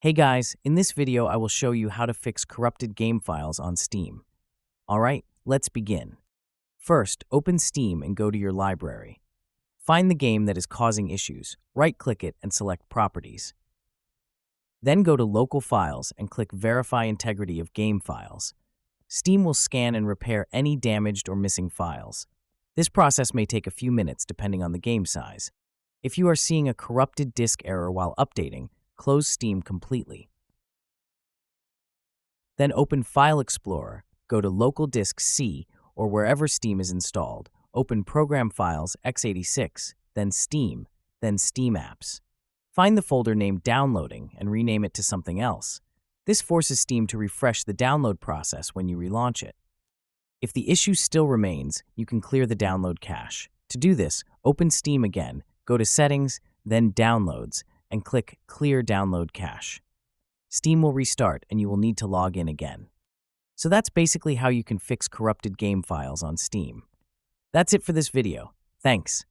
Hey guys, in this video I will show you how to fix corrupted game files on Steam. Alright, let's begin. First, open Steam and go to your library. Find the game that is causing issues, right-click it and select Properties. Then go to Local Files and click Verify Integrity of Game Files. Steam will scan and repair any damaged or missing files. This process may take a few minutes depending on the game size. If you are seeing a corrupted disk error while updating, close Steam completely. Then open File Explorer, go to Local Disk C or wherever Steam is installed, open Program Files x86, then Steam Apps. Find the folder named Downloading and rename it to something else. This forces Steam to refresh the download process when you relaunch it. If the issue still remains, you can clear the download cache. To do this, open Steam again, go to Settings, then Downloads, and click Clear Download Cache. Steam will restart and you will need to log in again. So that's basically how you can fix corrupted game files on Steam. That's it for this video. Thanks.